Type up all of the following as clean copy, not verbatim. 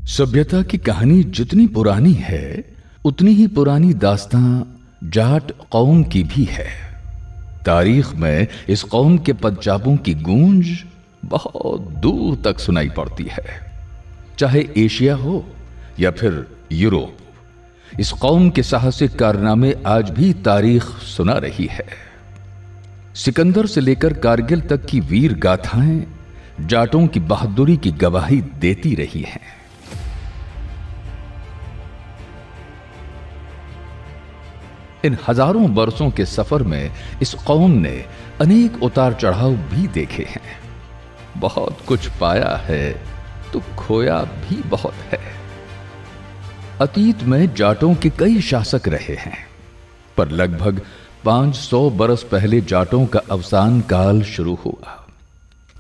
सभ्यता की कहानी जितनी पुरानी है उतनी ही पुरानी दास्तां जाट कौम की भी है। तारीख में इस कौम के पदचापों की गूंज बहुत दूर तक सुनाई पड़ती है, चाहे एशिया हो या फिर यूरोप। इस कौम के साहसिक कारनामे आज भी तारीख सुना रही है। सिकंदर से लेकर कारगिल तक की वीर गाथाएं जाटों की बहादुरी की गवाही देती रही हैं। इन हजारों बरसों के सफर में इस कौम ने अनेक उतार चढ़ाव भी देखे हैं। बहुत कुछ पाया है तो खोया भी बहुत है। अतीत में जाटों के कई शासक रहे हैं, पर लगभग 500 बरस पहले जाटों का अवसान काल शुरू हुआ।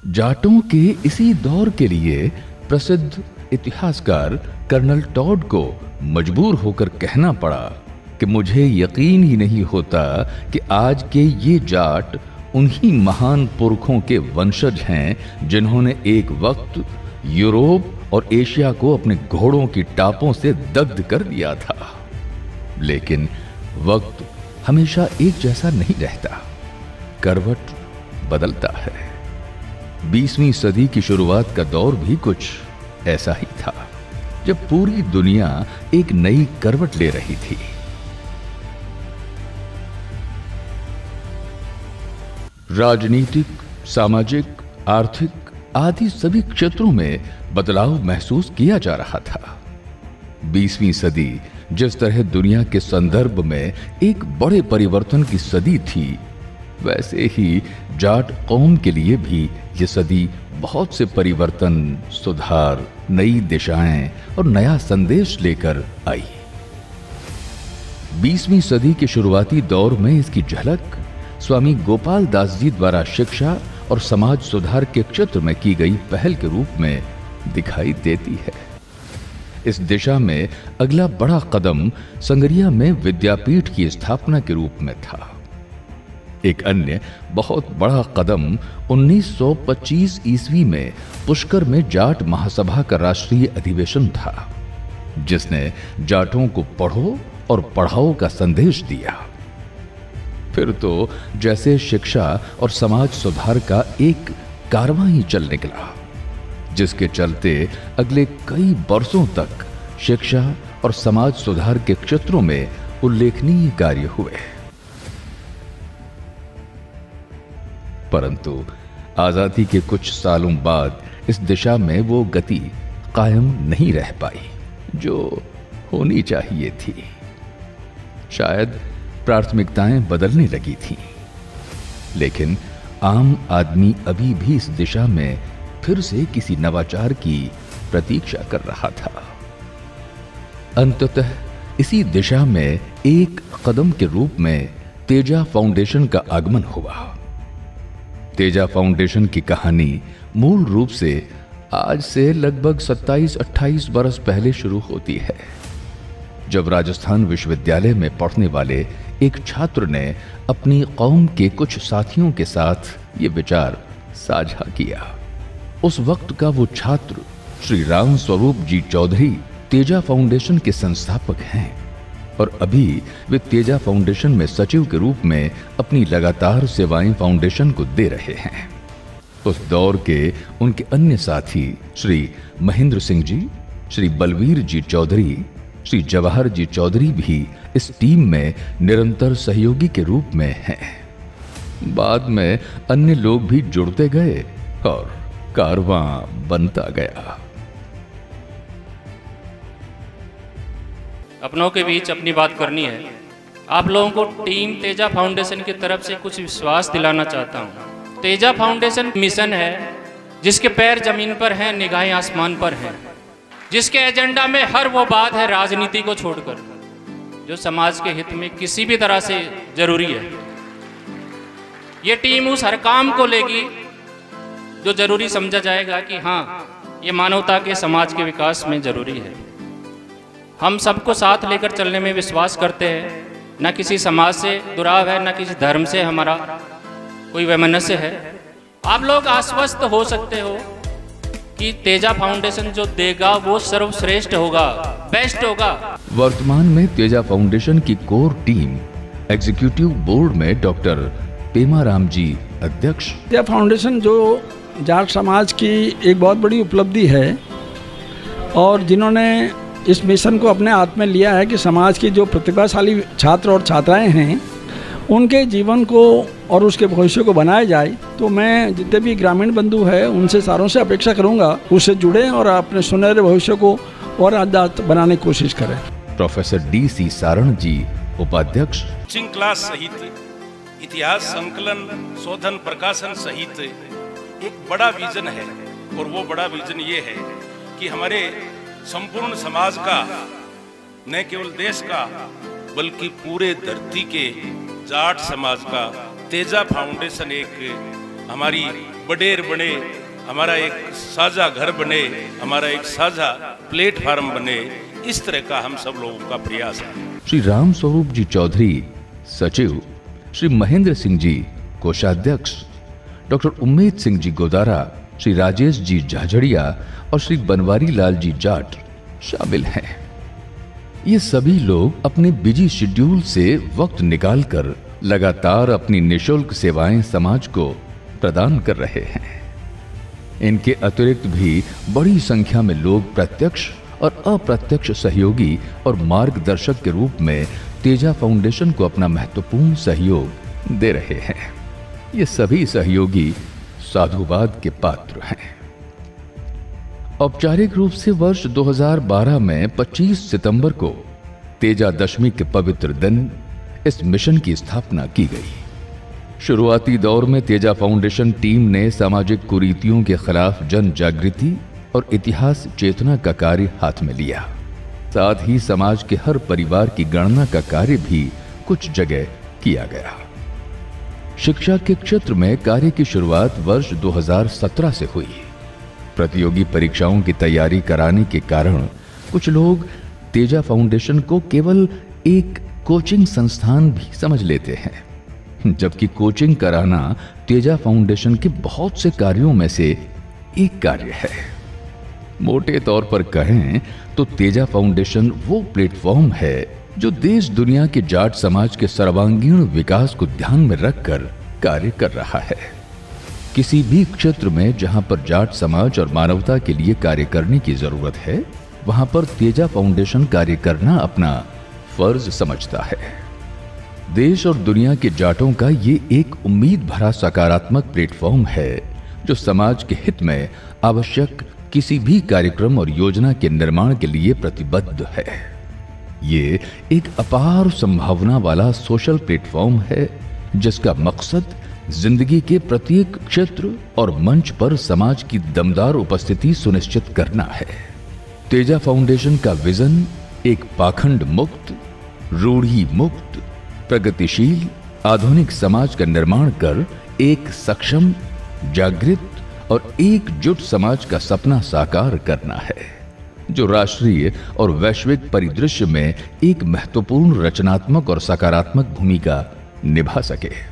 जाटों के इसी दौर के लिए प्रसिद्ध इतिहासकार कर्नल टॉड को मजबूर होकर कहना पड़ा कि मुझे यकीन ही नहीं होता कि आज के ये जाट उन्हीं महान पुरखों के वंशज हैं जिन्होंने एक वक्त यूरोप और एशिया को अपने घोड़ों की टापों से दग्ध कर दिया था। लेकिन वक्त हमेशा एक जैसा नहीं रहता, करवट बदलता है। 20वीं सदी की शुरुआत का दौर भी कुछ ऐसा ही था, जब पूरी दुनिया एक नई करवट ले रही थी। राजनीतिक, सामाजिक, आर्थिक आदि सभी क्षेत्रों में बदलाव महसूस किया जा रहा था। 20वीं सदी जिस तरह दुनिया के संदर्भ में एक बड़े परिवर्तन की सदी थी, वैसे ही जाट कौम के लिए भी यह सदी बहुत से परिवर्तन, सुधार, नई दिशाएं और नया संदेश लेकर आई। 20वीं सदी के शुरुआती दौर में इसकी झलक स्वामी गोपाल दास जी द्वारा शिक्षा और समाज सुधार के क्षेत्र में की गई पहल के रूप में दिखाई देती है। इस दिशा में अगला बड़ा कदम संगरिया में विद्यापीठ की स्थापना के रूप में था। एक अन्य बहुत बड़ा कदम 1925 ईस्वी में पुष्कर में जाट महासभा का राष्ट्रीय अधिवेशन था, जिसने जाटों को पढ़ो और पढ़ाओ का संदेश दिया। फिर तो जैसे शिक्षा और समाज सुधार का एक कारवां ही चल निकला, जिसके चलते अगले कई वर्षों तक शिक्षा और समाज सुधार के क्षेत्रों में उल्लेखनीय कार्य हुए। परंतु आजादी के कुछ सालों बाद इस दिशा में वो गति कायम नहीं रह पाई जो होनी चाहिए थी। शायद प्राथमिकताएं बदलने लगी थीं, लेकिन आम आदमी अभी भी इस दिशा में फिर से किसी नवाचार की प्रतीक्षा कर रहा था। अंततः इसी दिशा में एक कदम के रूप में तेजा फाउंडेशन का आगमन हुआ। तेजा फाउंडेशन की कहानी मूल रूप से आज से लगभग 27-28 बरस पहले शुरू होती है, जब राजस्थान विश्वविद्यालय में पढ़ने वाले एक छात्र ने अपनी कौम के कुछ साथियों के साथ ये विचार साझा किया। उस वक्त का वो छात्र श्री राम स्वरूप जी चौधरी तेजा फाउंडेशन के संस्थापक हैं और अभी वे तेजा फाउंडेशन में सचिव के रूप में अपनी लगातार सेवाएं फाउंडेशन को दे रहे हैं। उस दौर के उनके अन्य साथी श्री महेंद्र सिंह जी, श्री बलवीर जी चौधरी, श्री जवाहर जी चौधरी भी इस टीम में निरंतर सहयोगी के रूप में हैं। बाद में अन्य लोग भी जुड़ते गए और कारवां बनता गया। अपनों के बीच अपनी बात करनी है। आप लोगों को टीम तेजा फाउंडेशन की तरफ से कुछ विश्वास दिलाना चाहता हूँ। तेजा फाउंडेशन मिशन है जिसके पैर जमीन पर हैं, निगाहें आसमान पर हैं, जिसके एजेंडा में हर वो बात है राजनीति को छोड़कर जो समाज के हित में किसी भी तरह से जरूरी है। ये टीम उस हर काम को लेगी जो जरूरी समझा जाएगा कि हाँ, ये मानवता के समाज के विकास में जरूरी है। हम सबको साथ लेकर चलने में विश्वास करते हैं। न किसी समाज से दुराव है, न किसी धर्म से हमारा कोई वैमनस्य है। आप लोग आश्वस्त हो सकते हो कि तेजा फाउंडेशन जो देगा वो सर्वश्रेष्ठ होगा, बेस्ट होगा। वर्तमान में तेजा फाउंडेशन की कोर टीम एग्जीक्यूटिव बोर्ड में डॉक्टर पेमाराम जी अध्यक्ष। तेजा फाउंडेशन जो जाट समाज की एक बहुत बड़ी उपलब्धि है और जिन्होंने इस मिशन को अपने हाथ में लिया है कि समाज की जो प्रतिभाशाली छात्र और छात्राएं हैं उनके जीवन को और उसके भविष्य को बनाया जाए, तो मैं जितने भी ग्रामीण बंधु हैं उनसे सारों से अपेक्षा करूंगा उससे जुड़े और अपने सुनहरे भविष्य को और आजाद बनाने की कोशिश करें। Professor DC. सारण जी उपाध्यक्ष। कोचिंग क्लास सहित इतिहास संकलन शोधन प्रकाशन सहित एक बड़ा विजन है और वो बड़ा विजन ये है कि हमारे संपूर्ण समाज का, न केवल देश का बल्कि पूरे धरती के जाट समाज का तेजा फाउंडेशन एक हमारी बडेर बने, हमारा एक साझा घर बने, हमारा एक साझा प्लेटफार्म बने, इस तरह का हम सब लोगों का प्रयास है। श्री राम स्वरूप जी चौधरी सचिव, श्री महेंद्र सिंह जी कोषाध्यक्ष, डॉक्टर उम्मेद सिंह जी गोदारा, श्री राजेश जी झाझड़िया और श्री बनवारी लाल जी जाट शामिल हैं। ये सभी लोग अपने बिजी शेड्यूल से वक्त निकालकर लगातार अपनी निशुल्क सेवाएं समाज को प्रदान कर रहे हैं। इनके अतिरिक्त भी बड़ी संख्या में लोग प्रत्यक्ष और अप्रत्यक्ष सहयोगी और मार्गदर्शक के रूप में तेजा फाउंडेशन को अपना महत्वपूर्ण सहयोग दे रहे हैं। ये सभी सहयोगी साधुवाद के पात्र हैं। औपचारिक रूप से वर्ष 2012 में 25 सितंबर को तेजा दशमी के पवित्र दिन इस मिशन की स्थापना की गई। शुरुआती दौर में तेजा फाउंडेशन टीम ने सामाजिक कुरीतियों के खिलाफ जन जागृति और इतिहास चेतना का कार्य हाथ में लिया। साथ ही समाज के हर परिवार की गणना का कार्य भी कुछ जगह किया गया। शिक्षा के क्षेत्र में कार्य की शुरुआत वर्ष 2017 से हुई। प्रतियोगी परीक्षाओं की तैयारी कराने के कारण कुछ लोग तेजा फाउंडेशन को केवल एक कोचिंग संस्थान भी समझ लेते हैं, जबकि कोचिंग कराना तेजा फाउंडेशन के बहुत से कार्यों में से एक कार्य है। मोटे तौर पर कहें तो तेजा फाउंडेशन वो प्लेटफॉर्म है जो देश दुनिया के जाट समाज के सर्वांगीण विकास को ध्यान में रखकर कार्य कर रहा है। किसी भी क्षेत्र में जहां पर जाट समाज और मानवता के लिए कार्य करने की जरूरत है, वहां पर तेजा फाउंडेशन कार्य करना अपना फर्ज समझता है। देश और दुनिया के जाटों का ये एक उम्मीद भरा सकारात्मक प्लेटफॉर्म है जो समाज के हित में आवश्यक किसी भी कार्यक्रम और योजना के निर्माण के लिए प्रतिबद्ध है। ये एक अपार संभावना वाला सोशल प्लेटफॉर्म है जिसका मकसद जिंदगी के प्रत्येक क्षेत्र और मंच पर समाज की दमदार उपस्थिति सुनिश्चित करना है। तेजा फाउंडेशन का विजन एक पाखंड मुक्त, रूढ़ी मुक्त, प्रगतिशील, आधुनिक समाज का निर्माण कर एक सक्षम, जागृत और एकजुट समाज का सपना साकार करना है, जो राष्ट्रीय और वैश्विक परिदृश्य में एक महत्वपूर्ण रचनात्मक और सकारात्मक भूमिका निभा सके।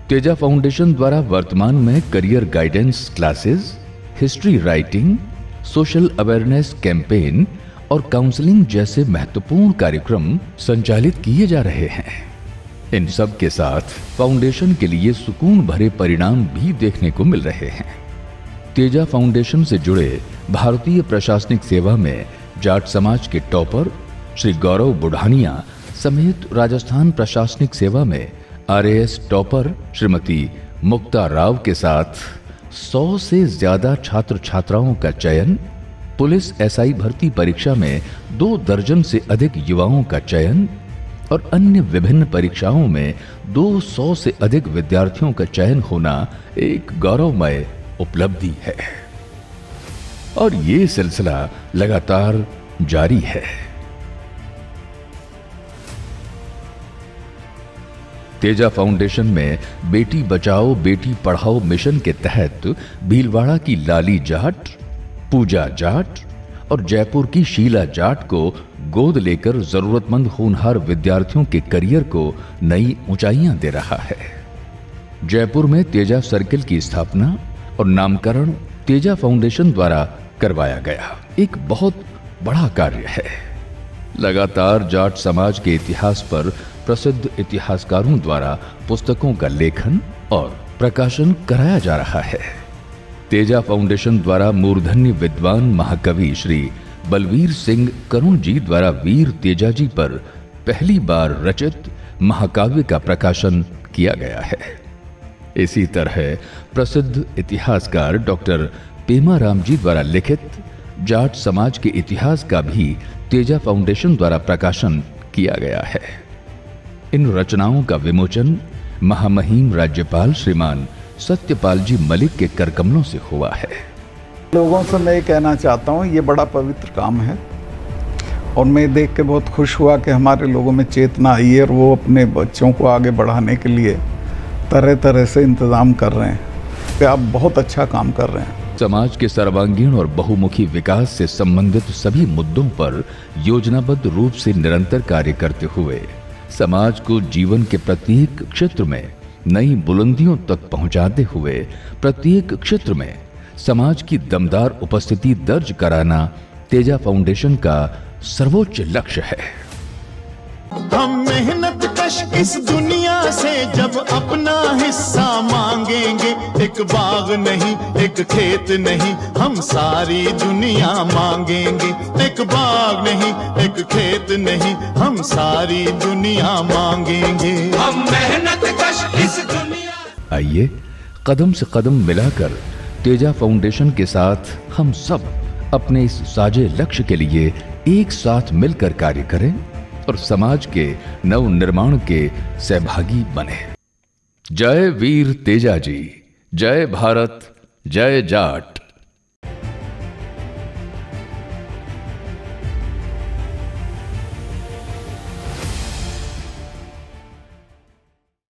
तेजा फाउंडेशन द्वारा वर्तमान में career guidance classes, history writing, social awareness campaign और काउंसलिंग जैसे महत्वपूर्ण कार्यक्रम संचालित किए जा रहे हैं। इन सब के साथ फाउंडेशन के लिए सुकून भरे परिणाम भी देखने को मिल रहे हैं। तेजा फाउंडेशन से जुड़े भारतीय प्रशासनिक सेवा में जाट समाज के टॉपर श्री गौरव बुढ़ानिया समेत राजस्थान प्रशासनिक सेवा में आरएएस टॉपर श्रीमती मुक्ता राव के साथ 100 से ज्यादा छात्र छात्राओं का चयन, पुलिस एसआई भर्ती परीक्षा में 2 दर्जन से अधिक युवाओं का चयन और अन्य विभिन्न परीक्षाओं में 200 से अधिक विद्यार्थियों का चयन होना एक गौरवमय उपलब्धि है और ये सिलसिला लगातार जारी है। तेजा फाउंडेशन में बेटी बचाओ बेटी पढ़ाओ मिशन के तहत भीलवाड़ा की लाली जाट, पूजा जाट और जयपुर की शीला जाट को गोद लेकर जरूरतमंद होनहार विद्यार्थियों के करियर को नई ऊंचाइयां दे रहा है। जयपुर में तेजा सर्किल की स्थापना और नामकरण तेजा फाउंडेशन द्वारा करवाया गया एक बहुत बड़ा कार्य है। लगातार जाट समाज के इतिहास पर प्रसिद्ध इतिहासकारों द्वारा पुस्तकों का लेखन और प्रकाशन कराया जा रहा है। तेजा फाउंडेशन द्वारा मूर्धन्य विद्वान महाकवि श्री बलवीर सिंह करुण जी द्वारा वीर तेजा जी पर पहली बार रचित महाकाव्य का प्रकाशन किया गया है। इसी तरह प्रसिद्ध इतिहासकार डॉक्टर पेमाराम जी द्वारा लिखित जाट समाज के इतिहास का भी तेजा फाउंडेशन द्वारा प्रकाशन किया गया है। इन रचनाओं का विमोचन महामहिम राज्यपाल श्रीमान सत्यपाल जी मलिक के करकमलों से हुआ है। लोगों से मैं ये कहना चाहता हूँ, ये बड़ा पवित्र काम है और मैं देख के बहुत खुश हुआ कि हमारे लोगों में चेतना आई है और वो अपने बच्चों को आगे बढ़ाने के लिए तरह तरह से इंतज़ाम कर रहे हैं कि आप बहुत अच्छा काम कर रहे हैं। समाज के सर्वांगीण और बहुमुखी विकास से संबंधित सभी मुद्दों पर योजनाबद्ध रूप से निरंतर कार्य करते हुए समाज को जीवन के प्रत्येक क्षेत्र में नई बुलंदियों तक पहुंचाते हुए प्रत्येक क्षेत्र में समाज की दमदार उपस्थिति दर्ज कराना तेजा फाउंडेशन का सर्वोच्च लक्ष्य है। हम मेहनत कश इस दुनिया से जब अपना हिस्सा मांगेंगे, एक बाग नहीं एक खेत नहीं हम सारी दुनिया मांगेंगे, एक बाग नहीं एक खेत नहीं हम सारी दुनिया मांगेंगे। हम मेहनत कश इस दुनिया। आइए कदम से कदम मिलाकर तेजा फाउंडेशन के साथ हम सब अपने इस साझे लक्ष्य के लिए एक साथ मिलकर कार्य करें और समाज के नव निर्माण के सहभागी बने। जय वीर तेजा जी, जय भारत, जय जाट।